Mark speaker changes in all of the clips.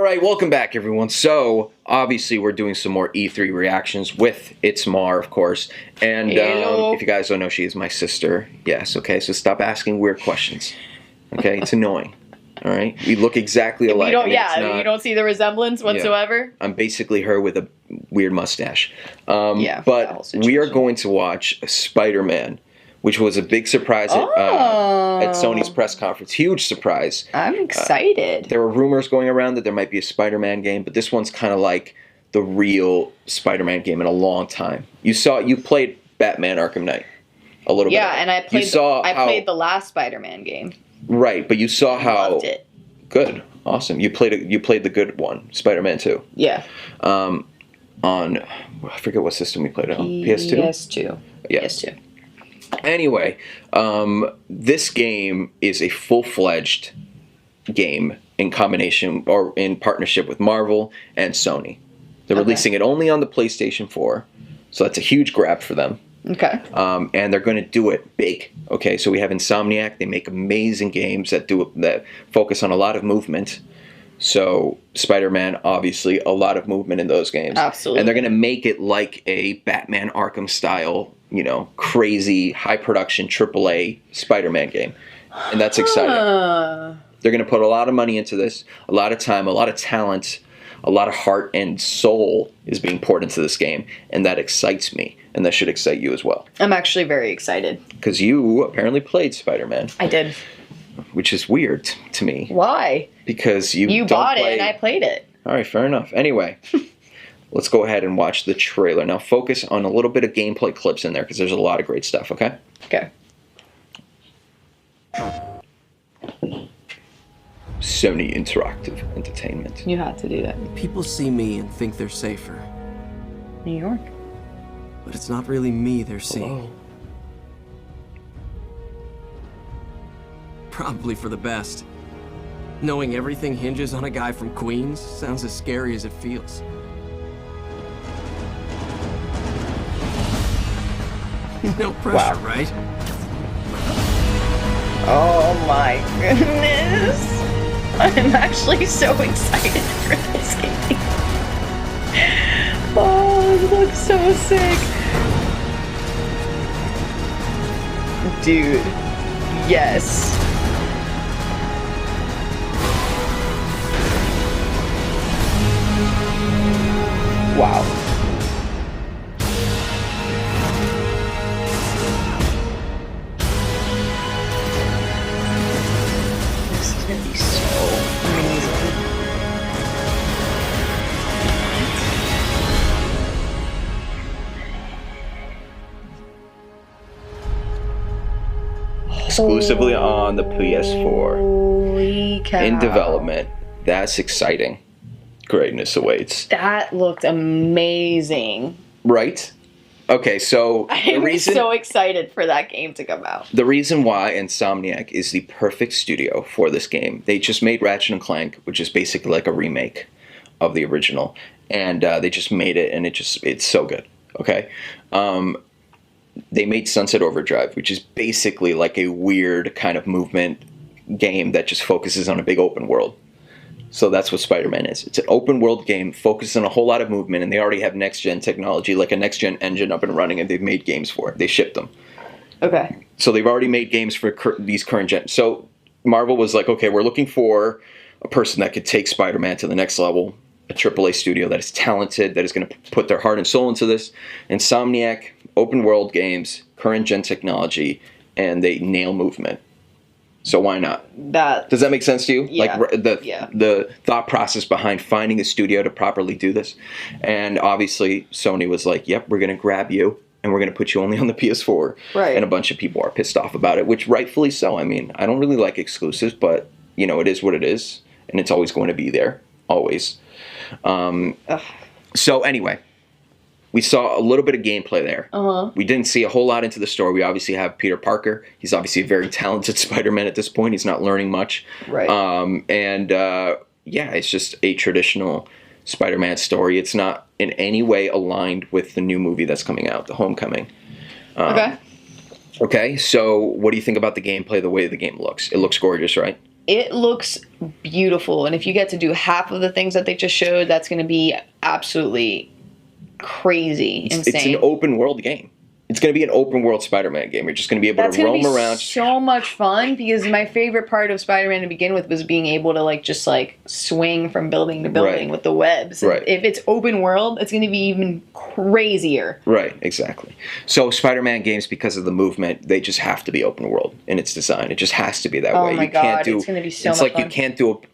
Speaker 1: right, welcome back, everyone. So, obviously, we're doing some more E3 reactions with ITSMAR, of course. And if you guys don't know, she is my sister. Yes, okay, so stop asking weird questions. Okay, it's annoying. All right, we look exactly alike.
Speaker 2: You don't see the resemblance whatsoever.
Speaker 1: Yeah, I'm basically her with a weird mustache. But we are going to watch Spider-Man, which was a big surprise at Sony's press conference. Huge surprise.
Speaker 2: I'm excited.
Speaker 1: There were rumors going around that there might be a Spider-Man game, but this one's kind of like the real Spider-Man game in a long time. You played Batman Arkham Knight a little bit.
Speaker 2: Yeah, and I played the last Spider-Man game.
Speaker 1: Right, but you saw how
Speaker 2: loved it.
Speaker 1: Good, awesome. You played the good one, Spider-Man 2.
Speaker 2: Yeah.
Speaker 1: On I forget what system we played it on. PS2.
Speaker 2: PS2.
Speaker 1: Yeah.
Speaker 2: PS2.
Speaker 1: Anyway, this game is a full-fledged game in combination or in partnership with Marvel and Sony. They're releasing it only on the PlayStation 4, so that's a huge grab for them.
Speaker 2: Okay.
Speaker 1: And they're going to do it big. Okay, so we have Insomniac. They make amazing games that focus on a lot of movement. So Spider-Man, obviously, a lot of movement in those games.
Speaker 2: Absolutely.
Speaker 1: And they're going to make it like a Batman Arkham style, crazy, high-production, AAA Spider-Man game. And that's exciting. They're going to put a lot of money into this, a lot of time, a lot of talent, a lot of heart and soul is being poured into this game. And that excites me. And that should excite you as well.
Speaker 2: I'm actually very excited.
Speaker 1: Because you apparently played Spider-Man.
Speaker 2: I did.
Speaker 1: Which is weird to me.
Speaker 2: Why?
Speaker 1: Because you
Speaker 2: bought it and I played it.
Speaker 1: All right, fair enough. Anyway, let's go ahead and watch the trailer. Now focus on a little bit of gameplay clips in there because there's a lot of great stuff, okay?
Speaker 2: Okay.
Speaker 1: Sony Interactive Entertainment.
Speaker 2: You had to do that.
Speaker 3: People see me and think they're safer.
Speaker 2: New York.
Speaker 3: But it's not really me they're seeing.
Speaker 1: Hello.
Speaker 3: Probably for the best. Knowing everything hinges on a guy from Queens sounds as scary as it feels. No pressure, right?
Speaker 2: Oh my goodness. I'm actually so excited for this game. Oh, it looks so sick. Dude, yes. Wow. This is gonna be so amazing.
Speaker 1: Exclusively on the PS4.
Speaker 2: Holy cow.
Speaker 1: In development. That's exciting. Greatness awaits.
Speaker 2: That looked amazing.
Speaker 1: Right? Okay, so
Speaker 2: I'm so excited for that game to come out.
Speaker 1: The reason why Insomniac is the perfect studio for this game, they just made Ratchet & Clank, which is basically like a remake of the original, and they just made it, and it's so good. Okay, they made Sunset Overdrive, which is basically like a weird kind of movement game that just focuses on a big open world. So that's what Spider-Man is. It's an open world game focused on a whole lot of movement, and they already have next-gen technology, like a next-gen engine up and running, and they've made games for it. They shipped them.
Speaker 2: Okay.
Speaker 1: So they've already made games for these current gen. So Marvel was like, okay, we're looking for a person that could take Spider-Man to the next level, a AAA studio that is talented, that is going to put their heart and soul into this. Insomniac, open world games, current gen technology, and they nail movement. So why not? Does that make sense to you?
Speaker 2: Yeah.
Speaker 1: Like the thought process behind finding a studio to properly do this. And obviously Sony was like, yep, we're going to grab you and we're going to put you only on the PS4.
Speaker 2: Right.
Speaker 1: And a bunch of people are pissed off about it, which rightfully so. I mean, I don't really like exclusives, but it is what it is. And it's always going to be there. Always. So anyway, we saw a little bit of gameplay there. We didn't see a whole lot into the story. We obviously have Peter Parker. He's obviously a very talented Spider-Man at this point. He's not learning much.
Speaker 2: Right.
Speaker 1: Yeah, it's just a traditional Spider-Man story. It's not in any way aligned with the new movie that's coming out, The Homecoming.
Speaker 2: Okay.
Speaker 1: Okay, so what do you think about the gameplay, the way the game looks? It looks gorgeous, right?
Speaker 2: it looks beautiful. And if you get to do half of the things that they just showed, that's going to be absolutely crazy, insane.
Speaker 1: It's an open world game. It's going to be an open world Spider-Man game. You're just going to be able to roam around.
Speaker 2: So much fun, because my favorite part of Spider-Man to begin with was being able to just swing from building to building with the webs.
Speaker 1: Right.
Speaker 2: If it's open world, it's going to be even crazier.
Speaker 1: Right, exactly. So Spider-Man games, because of the movement, they just have to be open world in its design. It just has to be that way.
Speaker 2: Oh my God, it's going to be so much fun.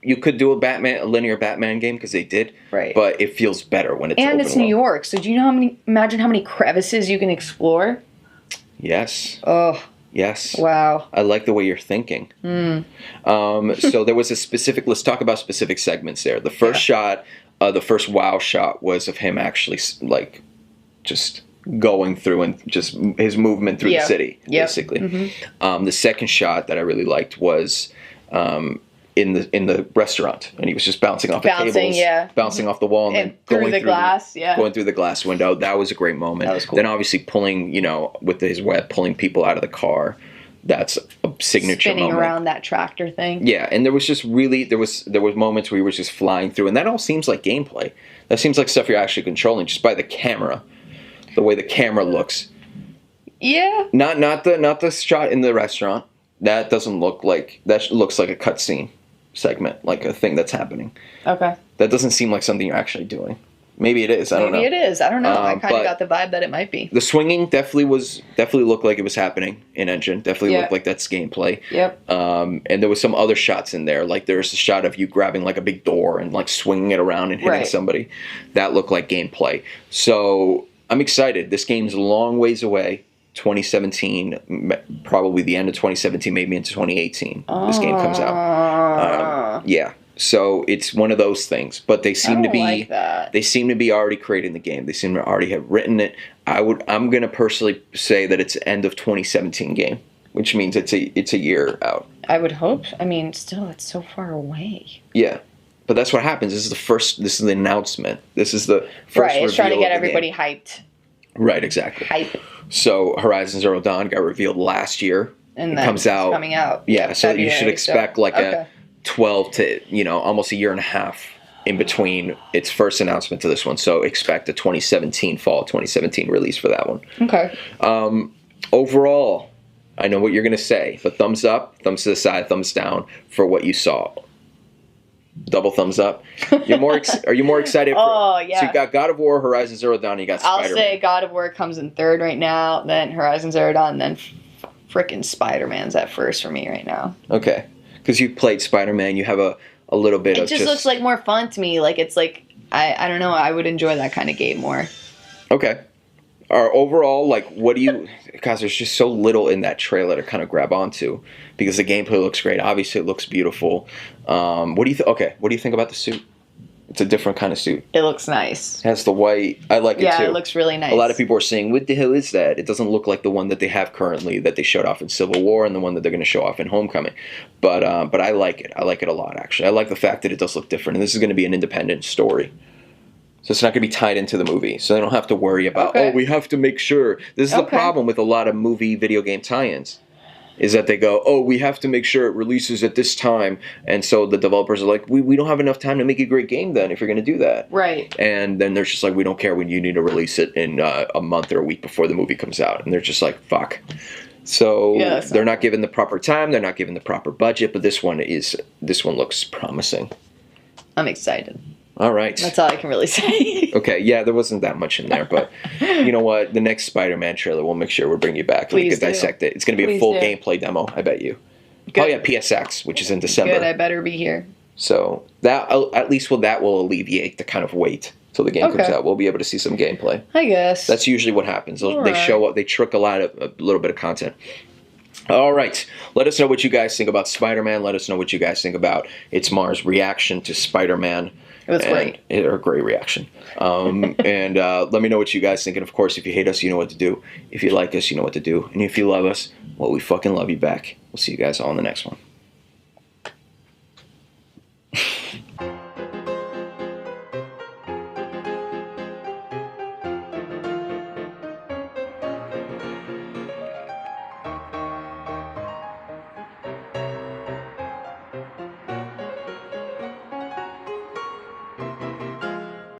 Speaker 1: You could do a linear Batman game, because they did.
Speaker 2: Right.
Speaker 1: But it feels better when it's open world.
Speaker 2: And it's New York, so do you know imagine how many crevices you can explore?
Speaker 1: Yes.
Speaker 2: Oh.
Speaker 1: Yes.
Speaker 2: Wow.
Speaker 1: I like the way you're thinking. So there was let's talk about specific segments there. The first shot, the first wow shot was of him actually just going through and just his movement through the city, basically. The second shot that I really liked was in the restaurant, and he was just bouncing off the tables, bouncing off the wall, and then
Speaker 2: going through
Speaker 1: going through the glass window. That was a great moment.
Speaker 2: That was cool.
Speaker 1: Then obviously pulling, with his web, pulling people out of the car. That's a signature
Speaker 2: spinning
Speaker 1: moment.
Speaker 2: around that tractor thing.
Speaker 1: Yeah, and there was just really there was moments where he was just flying through, and that all seems like gameplay. That seems like stuff you're actually controlling just by the camera, the way the camera looks.
Speaker 2: Yeah.
Speaker 1: Not the shot in the restaurant. That doesn't look like that. Looks like a cutscene segment, like a thing that's happening.
Speaker 2: Okay.
Speaker 1: That doesn't seem like something you're actually doing. Maybe it is. I don't know.
Speaker 2: Maybe it is. I don't know. I kind of got the vibe that it might be.
Speaker 1: The swinging definitely looked like it was happening in engine. Definitely looked like that's gameplay.
Speaker 2: Yep.
Speaker 1: And there was some other shots in there. Like there's a shot of you grabbing like a big door and like swinging it around and hitting somebody. That looked like gameplay. So I'm excited. This game's a long ways away. 2017, probably the end of 2017, maybe into 2018. This game comes out. Yeah. So it's one of those things, but they seem to be they seem to be already creating the game. They seem to already have written it. I'm gonna personally say that it's end of 2017 game, which means it's a year out.
Speaker 2: I would hope. I mean, still, it's so far away.
Speaker 1: Yeah, but that's what happens. This is the announcement. This is the first
Speaker 2: It's trying to get everybody
Speaker 1: game.
Speaker 2: Hyped.
Speaker 1: Right, exactly.
Speaker 2: Hype.
Speaker 1: So Horizon Zero Dawn got revealed last year.
Speaker 2: And
Speaker 1: it comes out.
Speaker 2: Coming out.
Speaker 1: Yeah, so
Speaker 2: February,
Speaker 1: you should expect a 12 to, almost a year and a half in between its first announcement to this one. So expect a fall 2017 release for that one.
Speaker 2: Okay.
Speaker 1: Overall, I know what you're going to say, but thumbs up, thumbs to the side, thumbs down for what you saw. Double thumbs up. Are you more excited?
Speaker 2: Oh, yeah.
Speaker 1: So you got God of War, Horizon Zero Dawn, and you got Spider-Man.
Speaker 2: I'll say God of War comes in third right now, then Horizon Zero Dawn, then frickin' Spider-Man's at first for me right now.
Speaker 1: Okay. Because you played Spider-Man, you have a little bit of
Speaker 2: It just looks like more fun to me. Like, it's like, I don't know, I would enjoy that kind of game more. Okay.
Speaker 1: Overall, what do you... Because there's just so little in that trailer to kind of grab onto. Because the gameplay looks great. Obviously, it looks beautiful. What do you think about the suit? It's a different kind of suit.
Speaker 2: It looks nice.
Speaker 1: It has the white... I like it, too.
Speaker 2: Yeah, it looks really nice.
Speaker 1: A lot of people are saying, what the hell is that? It doesn't look like the one that they have currently, that they showed off in Civil War, and the one that they're going to show off in Homecoming. But I like it. I like it a lot, actually. I like the fact that it does look different. And this is going to be an independent story. So it's not going to be tied into the movie. So they don't have to worry about, we have to make sure. This is the problem with a lot of video game tie-ins. Is that they go, we have to make sure it releases at this time. And so the developers are like, we don't have enough time to make a great game then if you're going to do that.
Speaker 2: Right.
Speaker 1: And then they're just like, we don't care when you need to release it in a month or a week before the movie comes out. And they're just like, fuck. So they're not given the proper time. They're not given the proper budget. But this one looks promising.
Speaker 2: I'm excited.
Speaker 1: All right.
Speaker 2: That's all I can really say.
Speaker 1: Okay, yeah, there wasn't that much in there, but you know what? The next Spider-Man trailer, we'll make sure we'll bring you back and we can dissect it. It's going to be a full gameplay demo, I bet you. Good. Oh yeah, PSX, which is in December.
Speaker 2: Good, I better be here.
Speaker 1: So that at least that will alleviate the kind of wait till the game comes out. We'll be able to see some gameplay.
Speaker 2: I guess.
Speaker 1: That's usually what happens. They show up, they trick a little bit of content. All right. Let us know what you guys think about Spider-Man. Let us know what you guys think about ITSMAR's reaction to Spider-Man.
Speaker 2: It was great.
Speaker 1: A great reaction. And let me know what you guys think. And, of course, if you hate us, you know what to do. If you like us, you know what to do. And if you love us, well, we fucking love you back. We'll see you guys all in the next one.